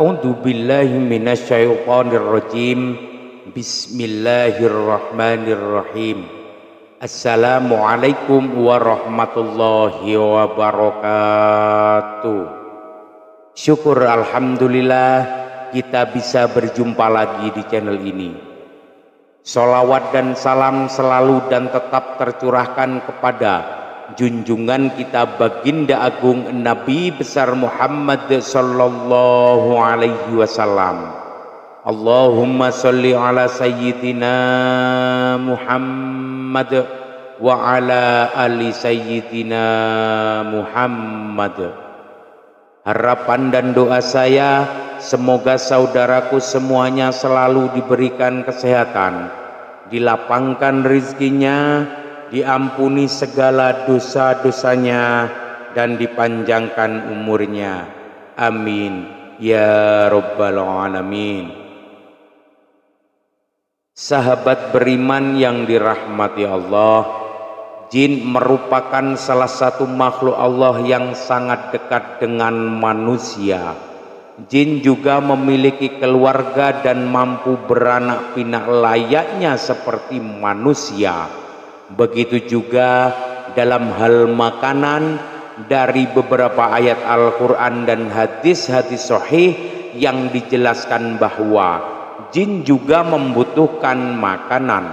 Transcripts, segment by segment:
A'udzu billahi minasyaitonir rajim. Bismillahirrahmanirrahim. Assalamualaikum warahmatullahi wabarakatuh. Syukur alhamdulillah kita bisa berjumpa lagi di channel ini. Sholawat dan salam selalu dan tetap tercurahkan kepada junjungan kita baginda agung Nabi besar Muhammad sallallahu alaihi wasallam. Allahumma sholli ala sayyidina Muhammad wa ala ali sayyidina Muhammad. Harapan dan doa saya, semoga saudaraku semuanya selalu diberikan kesehatan, dilapangkan rezekinya, diampuni segala dosa-dosanya, dan dipanjangkan umurnya. Amin ya rabbal alamin. Sahabat beriman yang dirahmati Allah, jin merupakan salah satu makhluk Allah yang sangat dekat dengan manusia. Jin juga memiliki keluarga dan mampu beranak pinak layaknya seperti manusia. Begitu juga dalam hal makanan, dari beberapa ayat Al-Quran dan hadis-hadis sahih yang dijelaskan bahwa jin juga membutuhkan makanan.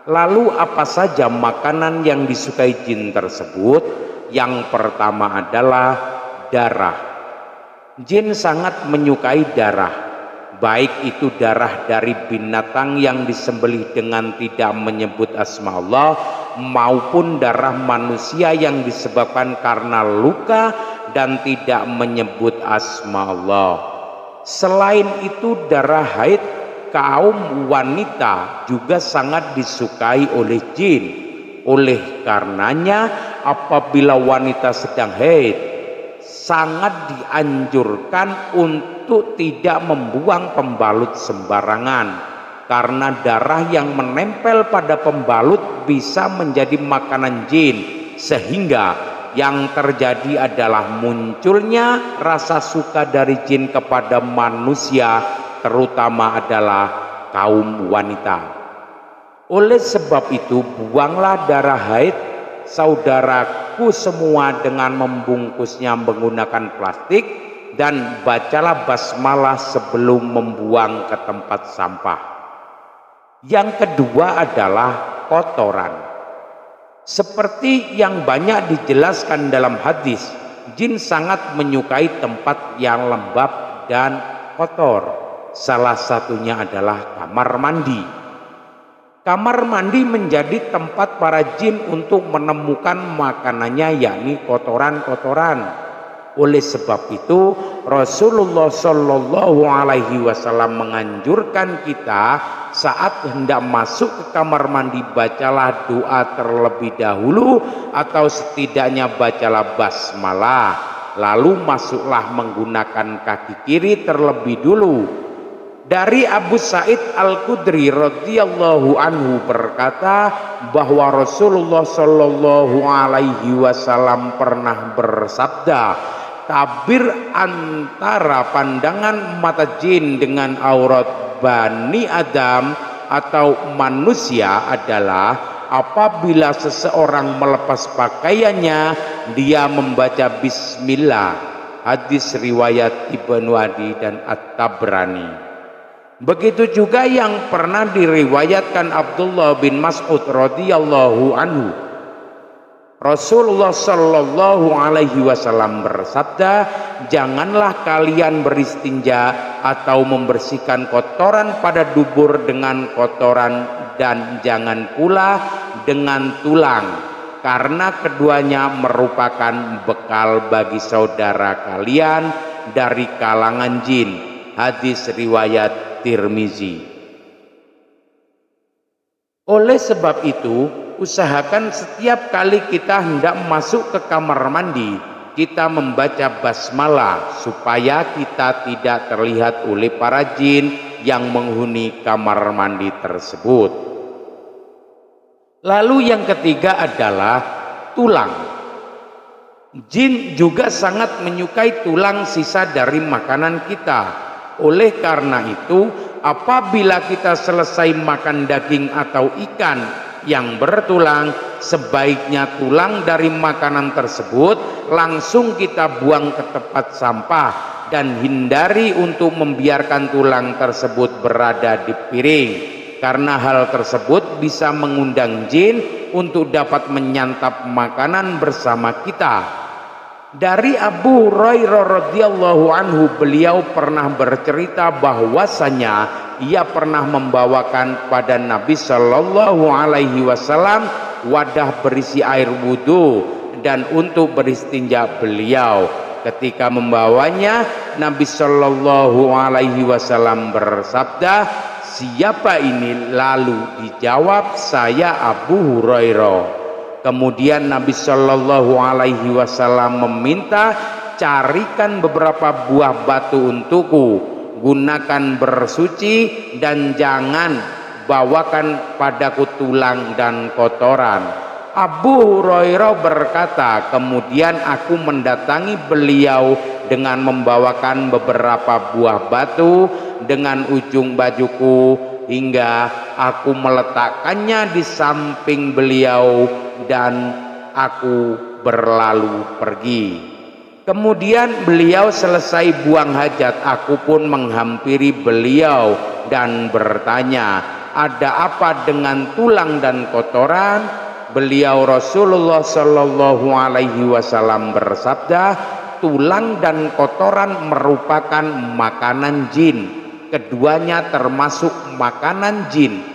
Lalu apa saja makanan yang disukai jin tersebut? Yang pertama adalah darah. Jin sangat menyukai darah, baik itu darah dari binatang yang disembelih dengan tidak menyebut asma Allah, maupun darah manusia yang disebabkan karena luka dan tidak menyebut asma Allah. Selain itu, darah haid kaum wanita juga sangat disukai oleh jin. Oleh karenanya, apabila wanita sedang haid, sangat dianjurkan untuk tidak membuang pembalut sembarangan, karena darah yang menempel pada pembalut bisa menjadi makanan jin, sehingga yang terjadi adalah munculnya rasa suka dari jin kepada manusia, terutama adalah kaum wanita. Oleh sebab itu, buanglah darah haid saudaraku semua dengan membungkusnya menggunakan plastik, dan bacalah basmalah sebelum membuang ke tempat sampah. Yang kedua adalah kotoran. Seperti yang banyak dijelaskan dalam hadis, jin sangat menyukai tempat yang lembab dan kotor. Salah satunya adalah kamar mandi. Kamar mandi menjadi tempat para jin untuk menemukan makanannya, yakni kotoran-kotoran. Oleh sebab itu, Rasulullah Shallallahu Alaihi Wasallam menganjurkan kita saat hendak masuk ke kamar mandi, bacalah doa terlebih dahulu, atau setidaknya bacalah basmalah. Lalu masuklah menggunakan kaki kiri terlebih dulu. Dari Abu Sa'id Al-Khudri radhiyallahu anhu berkata bahwa Rasulullah Shallallahu Alaihi Wasallam pernah bersabda, tabir antara pandangan mata jin dengan aurat Bani Adam atau manusia adalah apabila seseorang melepas pakaiannya, dia membaca bismillah. Hadis riwayat Ibnu Adi dan At-Tabrani. Begitu juga yang pernah diriwayatkan Abdullah bin Mas'ud radhiyallahu anhu. Rasulullah Shallallahu Alaihi Wasallam bersabda, janganlah kalian beristinja atau membersihkan kotoran pada dubur dengan kotoran, dan jangan pula dengan tulang, karena keduanya merupakan bekal bagi saudara kalian dari kalangan jin. Hadis riwayat Tirmizi. Oleh sebab itu, usahakan setiap kali kita hendak masuk ke kamar mandi, kita membaca basmalah supaya kita tidak terlihat oleh para jin yang menghuni kamar mandi tersebut. Lalu yang ketiga adalah tulang. Jin juga sangat menyukai tulang sisa dari makanan kita. Oleh karena itu, apabila kita selesai makan daging atau ikan yang bertulang, sebaiknya tulang dari makanan tersebut langsung kita buang ke tempat sampah dan hindari untuk membiarkan tulang tersebut berada di piring, karena hal tersebut bisa mengundang jin untuk dapat menyantap makanan bersama kita. Dari Abu Hurairah radhiyallahu anhu, beliau pernah bercerita bahwasanya ia pernah membawakan pada Nabi Shallallahu Alaihi Wasallam wadah berisi air wudhu dan untuk beristinja beliau. Ketika membawanya, Nabi Shallallahu Alaihi Wasallam bersabda, "Siapa ini?" Lalu dijawab, "Saya Abu Hurairah." Kemudian Nabi Shallallahu Alaihi Wasallam meminta, "Carikan beberapa buah batu untukku, gunakan bersuci dan jangan bawakan padaku tulang dan kotoran." Abu Hurairah berkata, "Kemudian aku mendatangi beliau dengan membawakan beberapa buah batu dengan ujung bajuku hingga aku meletakkannya di samping beliau dan aku berlalu pergi. Kemudian beliau selesai buang hajat, aku pun menghampiri beliau dan bertanya, "Ada apa dengan tulang dan kotoran?" Beliau Rasulullah Shallallahu Alaihi Wasallam bersabda, "Tulang dan kotoran merupakan makanan jin. Keduanya termasuk makanan jin.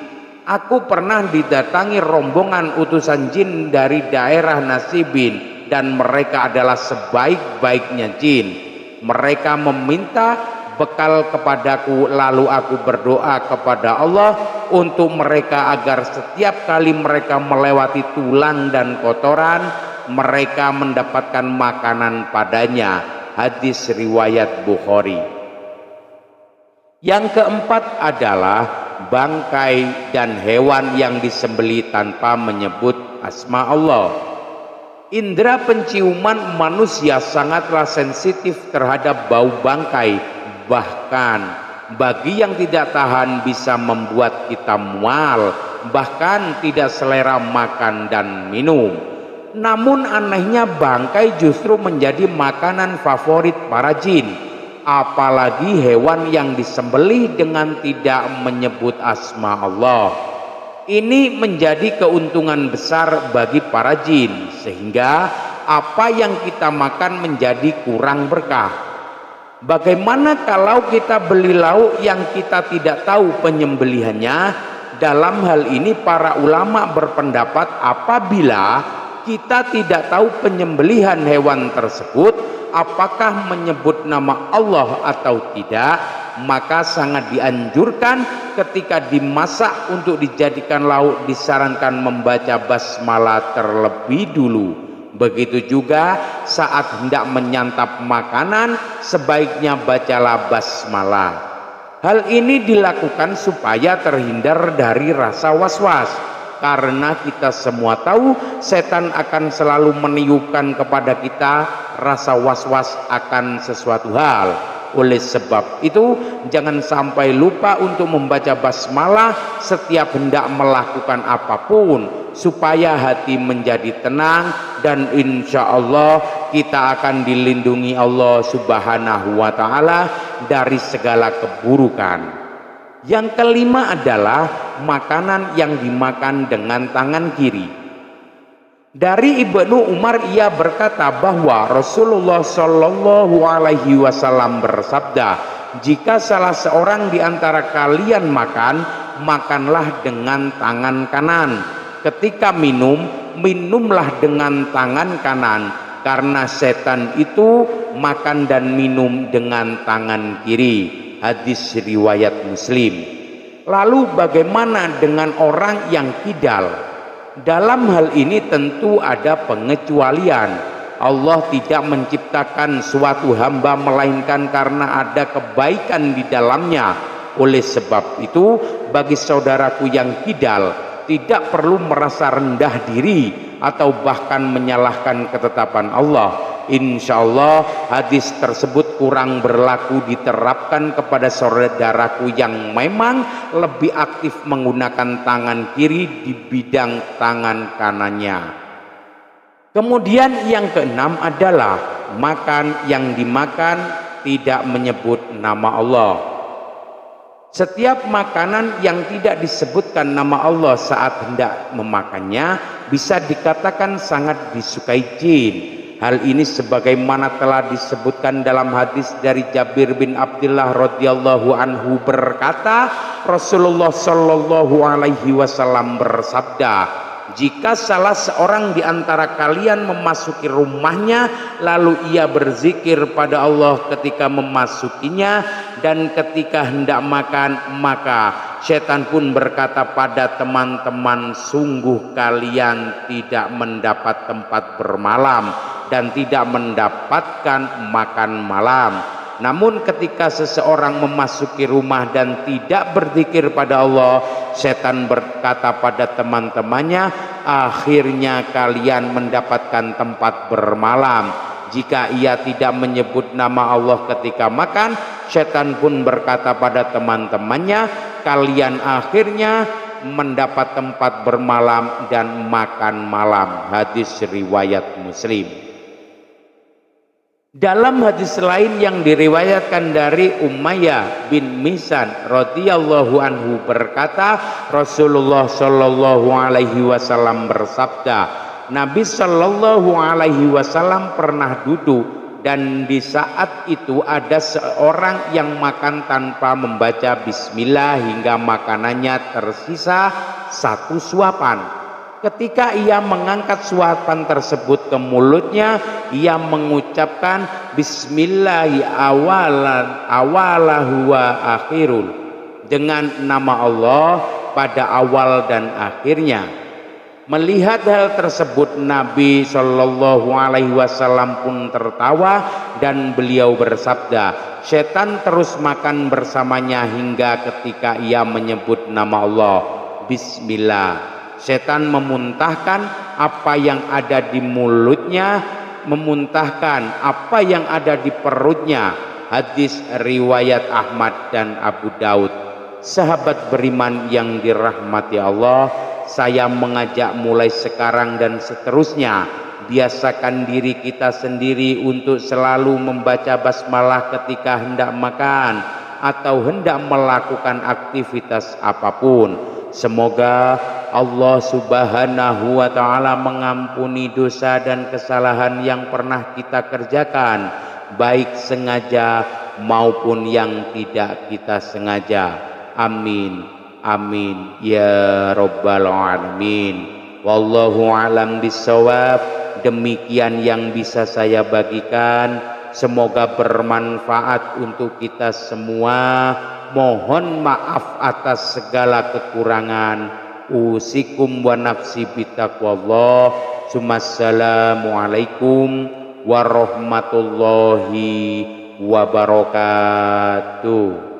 Aku pernah didatangi rombongan utusan jin dari daerah Nasibin dan mereka adalah sebaik-baiknya jin. Mereka meminta bekal kepadaku, lalu aku berdoa kepada Allah untuk mereka agar setiap kali mereka melewati tulang dan kotoran, mereka mendapatkan makanan padanya." Hadis riwayat Bukhari. Yang keempat adalah bangkai dan hewan yang disembelih tanpa menyebut asma Allah. Indra penciuman manusia sangatlah sensitif terhadap bau bangkai, bahkan bagi yang tidak tahan bisa membuat kita mual, bahkan tidak selera makan dan minum. Namun anehnya bangkai justru menjadi makanan favorit para jin, apalagi hewan yang disembelih dengan tidak menyebut asma Allah. Ini menjadi keuntungan besar bagi para jin, sehingga apa yang kita makan menjadi kurang berkah. Bagaimana kalau kita beli lauk yang kita tidak tahu penyembelihannya? Dalam hal ini para ulama berpendapat apabila kita tidak tahu penyembelihan hewan tersebut, apakah menyebut nama Allah atau tidak, maka sangat dianjurkan ketika dimasak untuk dijadikan lauk disarankan membaca basmalah terlebih dulu. Begitu juga saat hendak menyantap makanan, sebaiknya bacalah basmalah. Hal ini dilakukan supaya terhindar dari rasa was-was, karena kita semua tahu setan akan selalu meniupkan kepada kita rasa was-was akan sesuatu hal. Oleh sebab itu, jangan sampai lupa untuk membaca basmalah setiap hendak melakukan apapun, supaya hati menjadi tenang dan insya Allah kita akan dilindungi Allah Subhanahu wa Ta'ala dari segala keburukan. Yang kelima adalah makanan yang dimakan dengan tangan kiri. Dari Ibnu Umar, ia berkata bahwa Rasulullah Shallallahu Alaihi Wasallam bersabda, "Jika salah seorang di antara kalian makan, makanlah dengan tangan kanan. Ketika minum, minumlah dengan tangan kanan, karena setan itu makan dan minum dengan tangan kiri." Hadis riwayat Muslim. Lalu bagaimana dengan orang yang kidal? Dalam hal ini tentu ada pengecualian. Allah tidak menciptakan suatu hamba melainkan karena ada kebaikan di dalamnya. Oleh sebab itu, bagi saudaraku yang kidal, tidak perlu merasa rendah diri atau bahkan menyalahkan ketetapan Allah. Insya Allah hadis tersebut kurang berlaku diterapkan kepada saudaraku yang memang lebih aktif menggunakan tangan kiri di bidang tangan kanannya. Kemudian yang keenam adalah makan yang dimakan tidak menyebut nama Allah. Setiap makanan yang tidak disebutkan nama Allah saat hendak memakannya bisa dikatakan sangat disukai jin. Hal ini sebagaimana telah disebutkan dalam hadis dari Jabir bin Abdullah radhiyallahu anhu berkata, Rasulullah shallallahu alaihi wasallam bersabda, jika salah seorang di antara kalian memasuki rumahnya lalu ia berzikir pada Allah ketika memasukinya dan ketika hendak makan, maka setan pun berkata pada teman-teman, sungguh kalian tidak mendapat tempat bermalam dan tidak mendapatkan makan malam. Namun ketika seseorang memasuki rumah dan tidak berzikir pada Allah, setan berkata pada teman-temannya, akhirnya kalian mendapatkan tempat bermalam. Jika ia tidak menyebut nama Allah ketika makan, setan pun berkata pada teman-temannya, kalian akhirnya mendapat tempat bermalam dan makan malam. Hadis riwayat Muslim. Dalam hadis lain yang diriwayatkan dari Umayyah bin Mihsan radhiyallahu anhu berkata, Rasulullah shallallahu alaihi wasallam bersabda, Nabi shallallahu alaihi wasallam pernah duduk dan di saat itu ada seorang yang makan tanpa membaca bismillah hingga makanannya tersisa satu suapan. Ketika ia mengangkat suapan tersebut ke mulutnya, ia mengucapkan bismillahi awalahu wa akhirul, dengan nama Allah pada awal dan akhirnya. Melihat hal tersebut, Nabi Shallallahu alaihi wasallam pun tertawa dan beliau bersabda, setan terus makan bersamanya hingga ketika ia menyebut nama Allah, bismillah. Setan memuntahkan apa yang ada di mulutnya, memuntahkan apa yang ada di perutnya. Hadis riwayat Ahmad dan Abu Daud. Sahabat beriman yang dirahmati Allah, saya mengajak mulai sekarang dan seterusnya, biasakan diri kita sendiri untuk selalu membaca basmalah ketika hendak makan atau hendak melakukan aktivitas apapun. Semoga Allah subhanahu wa ta'ala mengampuni dosa dan kesalahan yang pernah kita kerjakan, baik sengaja maupun yang tidak kita sengaja. Amin, amin ya rabbal alamin. Wallahu alam bisawab. Demikian yang bisa saya bagikan, semoga bermanfaat untuk kita semua. Mohon maaf atas segala kekurangan. Usikum wa nafsi bitaqwallah. Assalamualaikum warahmatullahi wabarakatuh.